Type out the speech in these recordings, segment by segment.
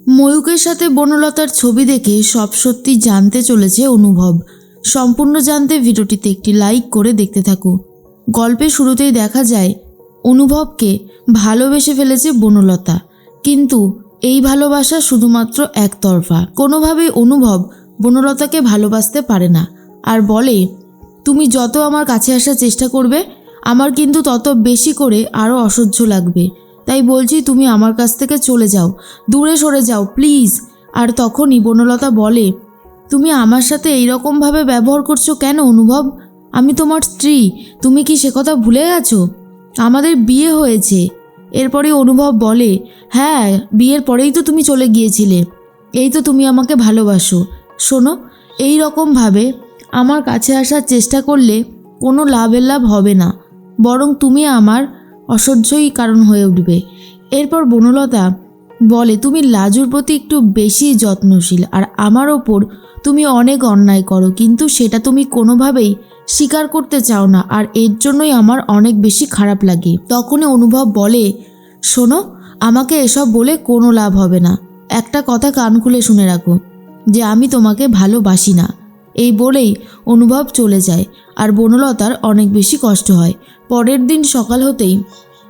ময়ূকের সাথে বনলতার ছবি দেখে সব সত্যি জানতে চলেছে অনুভব। সম্পূর্ণ জানতে ভিডিওটিতে একটি লাইক করে দেখতে থাকো। গল্পের শুরুতেই দেখা যায় অনুভবকে ভালোবেসে ফেলেছে বনলতা, কিন্তু এই ভালোবাসা শুধুমাত্র একতরফা। কোনোভাবেই অনুভব বনলতাকে ভালোবাসতে পারে না আর বলে, তুমি যত আমার কাছে আসার চেষ্টা করবে আমার কিন্তু তত বেশি করে আরও অসহ্য লাগবে। তাই বলছি তুমি আমার কাছ থেকে চলে যাও, দূরে সরে যাও প্লিজ। আর তখনই বনলতা বলে, তুমি আমার সাথে এইরকমভাবে ব্যবহার করছো কেন অনুভব? আমি তোমার স্ত্রী, তুমি কি সে কথা ভুলে গেছো? আমাদের বিয়ে হয়েছে। এরপরে অনুভব বলে, হ্যাঁ বিয়ের পরেই তো তুমি চলে গিয়েছিলে, এই তো তুমি আমাকে ভালোবাসো। শোনো, এই রকমভাবে আমার কাছে আসার চেষ্টা করলে কোনো লাভের লাভ হবে না, বরং তুমি আমার অসহ্যই কারণ হয়ে উঠবে। এরপর বনলতা বলে, তুমি লাজুর প্রতি একটু বেশি যত্নশীল আর আমার ওপর তুমি অনেক অন্যায় করো, কিন্তু সেটা তুমি কোনোভাবেই স্বীকার করতে চাও না, আর এর জন্যই আমার অনেক বেশি খারাপ লাগে। তখনই অনুভব বলে, শোনো, আমাকে এসব বলে কোনো লাভ হবে না। একটা কথা কান খুলে শুনে রাখো, যে আমি তোমাকে ভালোবাসি না। এই বলেই অনুভব চলে যায় আর বনলতার অনেক বেশি কষ্ট হয়। পরের দিন সকাল হতেই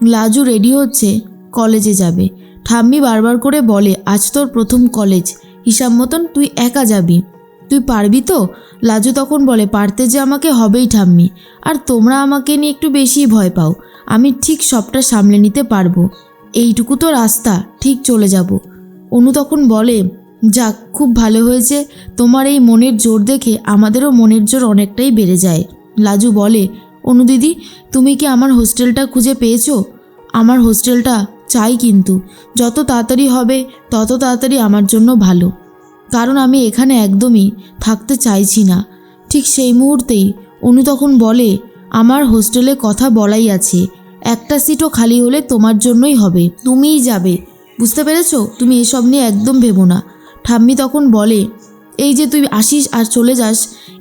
লাজু রেডি হচ্ছে, কলেজে যাবে। ঠাম্মি বারবার করে বলে, আজ তোর প্রথম কলেজ, হিসাব মতন তুই একা যাবি, তুই পারবি তো? লাজু তখন বলে, পারতে যে আমাকে হবেই ঠাম্মি, আর তোমরা আমাকে নিয়ে একটু বেশিই ভয় পাও, আমি ঠিক সবটা সামলে নিতে পারবো, এইটুকু তো রাস্তা, ঠিক চলে যাব। অনু তখন বলে, যাক খুব ভালো হয়েছে, তোমার এই মনের জোর দেখে আমাদেরও মনের জোর অনেকটাই বেড়ে যায়। লাজু বলে, অনু দিদি, তুমি কি আমার হোস্টেলটা খুঁজে পেয়েছো? আমার হোস্টেলটা চাই, কিন্তু যত তাড়াতাড়ি হবে তত তাড়াতাড়ি আমার জন্য ভালো, কারণ আমি এখানে একদমই থাকতে চাইছি না। ঠিক সেই মুহূর্তেই অনু তখন বলে, আমার হোস্টেলে কথা বলাই আছে, একটা সিটও খালি হলে তোমার জন্যই হবে, তুমিই যাবে, বুঝতে পেরেছো? তুমি এসব নিয়ে একদম ভেবো না। ঠাম্মি তখন বলে, এই যে তুই আসিস আর চলে যাস,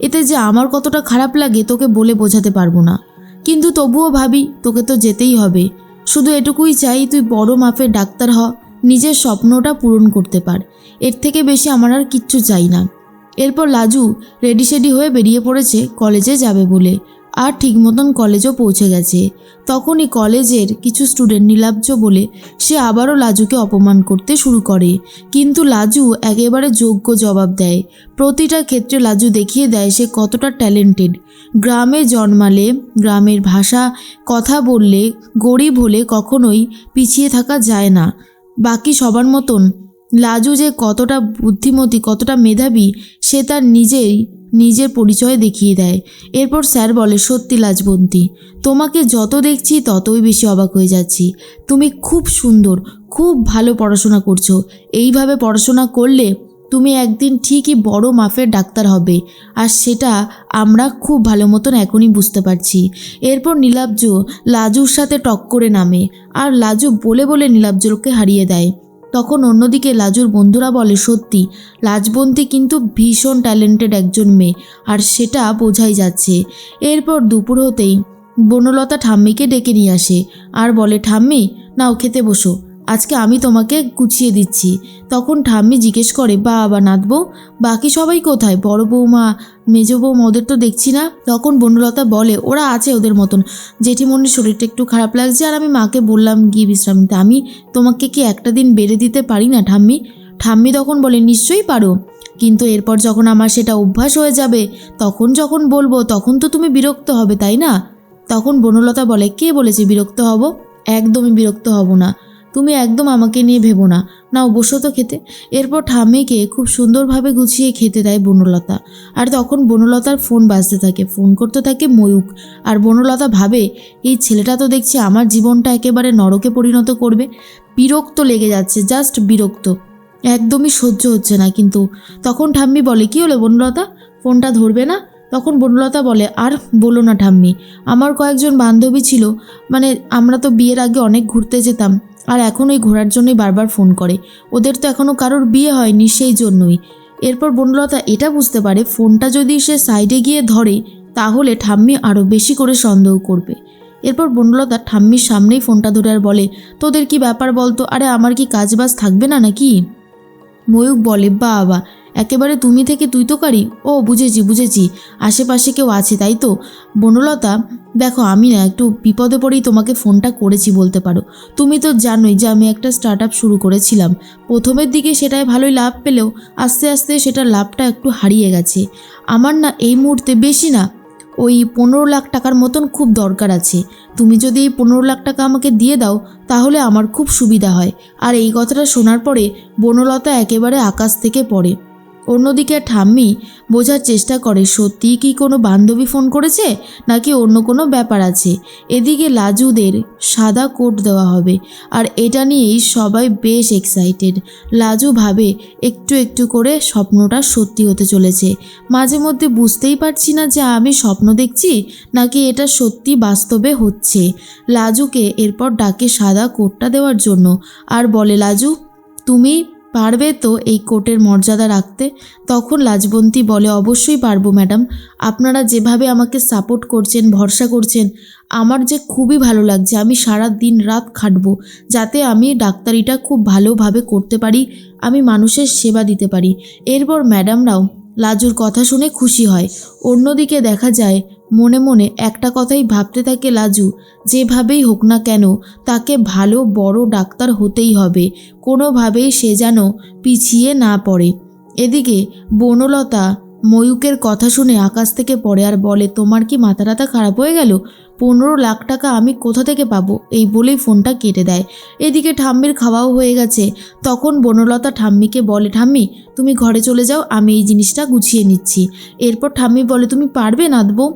এতে যে আমার কতটা খারাপ লাগে তোকে বলে বোঝাতে পারবো না, কিন্তু তবুও ভাবি তোকে তো যেতেই হবে। শুধু এটুকুই চাই, তুই বড় মাপের ডাক্তার হ, নিজের স্বপ্নটা পূরণ করতে পার, এর থেকে বেশি আমার আর কিচ্ছু চাই না। এরপর লাজু রেডি সেডি হয়ে বেরিয়ে পড়েছে কলেজে যাবে বলে, আর ঠিক মতন কলেজও পৌঁছে গেছে। তখনই কলেজের কিছু স্টুডেন্ট নীলাব্জ বলে সে আবারও লাজুকে অপমান করতে শুরু করে, কিন্তু লাজু একেবারে যোগ্য জবাব দেয়। প্রতিটা ক্ষেত্রে লাজু দেখিয়ে দেয় সে কতটা ট্যালেন্টেড। গ্রামে জন্মালে, গ্রামের ভাষা কথা বললে, গরিব হলে কখনোই পিছিয়ে থাকা যায় না। বাকি সবার মতন লাজু যে কতটা বুদ্ধিমতী, কতটা মেধাবী, সে তার নিজের পরিচয় দেখিয়ে দেয়। এরপর স্যার বলে, সত্যি লাজবন্তী, তোমাকে যত দেখছি ততই বেশি অবাক হয়ে যাচ্ছি। তুমি খুব সুন্দর, খুব ভালো পড়াশোনা করছো, এইভাবে পড়াশোনা করলে তুমি একদিন ঠিকই বড় মাপের ডাক্তার হবে, আর সেটা আমরা খুব ভালো মতন এখনই বুঝতে পারছি। এরপর নীলাব্জ লাজুর সাথে টক্করে নামে আর লাজু বলে বলে নীলাব্জকে হারিয়ে দেয়। তখন অন্যদিকে লাজুর বন্ধুরা বলে, সত্যি লাজবন্তী কিন্তু ভীষণ ট্যালেন্টেড একজন মেয়ে, আর সেটা বোঝাই যাচ্ছে। এরপর দুপুর হতেই বনলতা ঠাম্মিকে ডেকে নিয়ে আসে আর বলে, ঠাম্মি নাও খেতে বসো, আজকে আমি তোমাকে গুছিয়ে দিচ্ছি। তখন ঠাম্মি জিজ্ঞেস করে, বাবা নাতবো, বাকি সবাই কোথায়? বড় বৌমা, মেজো বৌমা, ওদের তো দেখছি না। তখন বনলতা বলে, ওরা আছে ওদের মতন, জেঠিমনির শরীরটা একটু খারাপ লাগছে আর আমি মাকে বললাম গিয়ে বিশ্রাম নিতে, আমি তোমাকে কি একটা দিন বেড়ে দিতে পারি না ঠাম্মি? ঠাম্মি তখন বলে, নিশ্চয়ই পারো, কিন্তু এরপর যখন আমার সেটা অভ্যাস হয়ে যাবে, তখন যখন বলবো তখন তো তুমি বিরক্ত হবে, তাই না? তখন বনলতা বলে, কে বলেছে বিরক্ত হব? একদমই বিরক্ত হব না, তুমি একদম আমাকে নিয়ে ভেবো না, নাও বসো তো খেতে। এরপর ঠাম্মিকে খুব সুন্দরভাবে গুছিয়ে খেতে দেয় বনলতা। আর তখন বনলতার ফোন বাজতে থাকে, ফোন করতে থাকে ময়ূক। আর বনলতা ভাবে, এই ছেলেটা তো দেখছি আমার জীবনটা একেবারে নরকে পরিণত করবে। বিরক্ত লেগে যাচ্ছে, জাস্ট বিরক্ত, একদমই সহ্য হচ্ছে না। কিন্তু তখন ঠাম্মি বলে, কি হলো বনলতা, ফোনটা ধরবে না? তখন বনলতা বলে, আর বলো না ঠাম্মি, আমার কয়েকজন বান্ধবী ছিল, মানে আমরা তো বিয়ের আগে অনেক ঘুরতে যেতাম, আর এখন ওই ঘোরার জন্যই বারবার ফোন করে, ওদের তো এখনও কারোর বিয়ে হয়নি, সেই জন্যই। এরপর বনলতা এটা বুঝতে পারে, ফোনটা যদি সে সাইডে গিয়ে ধরে তাহলে ঠাম্মি আরও বেশি করে সন্দেহ করবে। এরপর বনলতা ঠাম্মির সামনেই ফোনটা ধরে আর বলে, তোদের কি ব্যাপার বলতো? আরে আমার কি কাজ বাজ থাকবে না নাকি? ময়ূক বলে, বাবা একেবারে তুমি থেকে তুই তো কারি। ও বুঝেছি, আশেপাশে কেউ আছে তাই তো। বনলতা দেখো, আমি না একটু বিপদে পড়েই তোমাকে ফোনটা করেছি বলতে পারো। তুমি তো জানোই যে আমি একটা স্টার্ট আপ শুরু করেছিলাম। প্রথমের দিকে সেটায় ভালোই লাভ পেলেও আস্তে আস্তে সেটার লাভটা একটু হারিয়ে গেছে। আমার না এই মুহূর্তে বেশি না, ওই 15 লাখ টাকার মতন খুব দরকার আছে। তুমি যদি এই 15 লাখ টাকা আমাকে দিয়ে দাও তাহলে আমার খুব সুবিধা হয়। আর এই কথাটা শোনার পরে বনলতা একেবারে আকাশ থেকে পড়ে। অন্যদিকে ঠাম্মি বোঝার চেষ্টা করে সত্যিই কি কোনো বান্ধবী ফোন করেছে নাকি অন্য কোনো ব্যাপার আছে। এদিকে লাজুদের সাদা কোট দেওয়া হবে আর এটা নিয়েই সবাই বেশ এক্সাইটেড। লাজু ভাবে একটু একটু করে স্বপ্নটা সত্যি হতে চলেছে। মাঝে মধ্যে বুঝতেই পারছি না যে আমি স্বপ্ন দেখছি নাকি এটা সত্যি বাস্তবে হচ্ছে। লাজুকে এরপর ডাকে সাদা কোটটা দেওয়ার জন্য আর বলে, লাজু তুমি পারবে তো এই কোটের মর্যাদা রাখতে? তখন লাজবন্তী বলে, অবশ্যই পারবো ম্যাডাম, আপনারা যেভাবে আমাকে সাপোর্ট করছেন, ভরসা করছেন, আমার যে খুবই ভালো লাগছে। আমি সারা দিন রাত খাটবো যাতে আমি ডাক্তারিটা খুব ভালোভাবে করতে পারি, আমি মানুষের সেবা দিতে পারি। এরপর ম্যাডামরাও লাজুর কথা শুনে খুশি হয়। অন্যদিকে দেখা যায় মনে মনে একটা কথাই ভাবতে থাকে লাজু, যেভাবেই হোক না কেন তাকে ভালো বড় ডাক্তার হতেই হবে, কোনোভাবেই সে যেন পিছিয়ে না পড়ে। এদিকে বনলতা ময়ূকের কথা শুনে আকাশ থেকে পড়ে আর বলে, তোমার কি মাথা টাথা খারাপ হয়ে গেল? 15 লাখ টাকা আমি কোথা থেকে পাবো? এই বলেই ফোনটা কেটে দেয়। এদিকে ঠাম্মির খাওয়াও হয়ে গেছে। তখন বনলতা ঠাম্মিকে বলে, ঠাম্মি তুমি ঘরে চলে যাও, আমি এই জিনিসটা গুছিয়ে নিচ্ছি। এরপর ঠাম্মি বলে, তুমি পারবে নাদবো?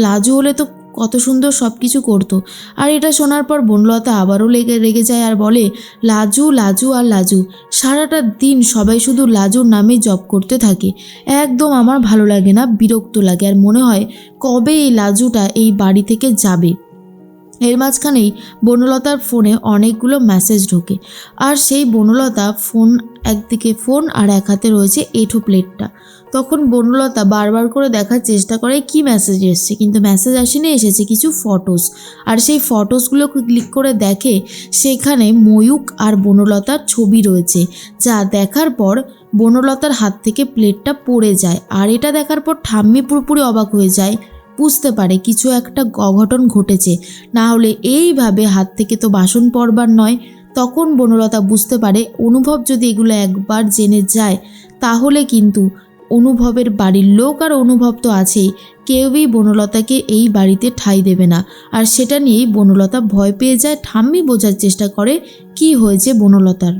লাজু হলে তো কত সুন্দর সব কিছু করতো। আর এটা শোনার পর বনলতা আবারও রেগে যায় আর বলে, লাজু লাজু আর লাজু, সারাটা দিন সবাই শুধু লাজুর নামে জব করতে থাকে। একদম আমার ভালো লাগে না, বিরক্ত লাগে। আর মনে হয় কবে এই লাজুটা এই বাড়ি থেকে যাবে। এর মাঝখানেই বনলতার ফোনে অনেকগুলো মেসেজ ঢোকে আর সেই বনলতা একদিকে ফোন আর এক হাতে রয়েছে এঁঠো প্লেটটা। তখন বনলতা বারবার করে দেখার চেষ্টা করে কি মেসেজ এসছে, কিন্তু মেসেজ আসেনি, এসেছে কিছু ফটোস। আর সেই ফটোসগুলো ক্লিক করে দেখে সেখানে ময়ূক আর বনলতার ছবি রয়েছে, যা দেখার পর বনলতার হাত থেকে প্লেটটা পড়ে যায়। আর এটা দেখার পর ঠাম্মি পুরোপুরি অবাক হয়ে যায়, বুঝতে পারে কিছু একটা অঘটন ঘটেছে, না হলে এইভাবে হাত থেকে তো বাসন পড়বার নয়। তখন বনলতা বুঝতে পারে অনুভব যদি এগুলো একবার জেনে যায় তাহলে কিন্তু অনুভবের বাড়ির লোক আর অনুভব তো আছেই, কেউই বনলতাকে এই বাড়িতে ঠাঁই দেবে না। আর সেটা নিয়েই বনলতা ভয় পেয়ে যায়। ঠাম্মি বোঝার চেষ্টা করে কি হয়েছে বনলতার।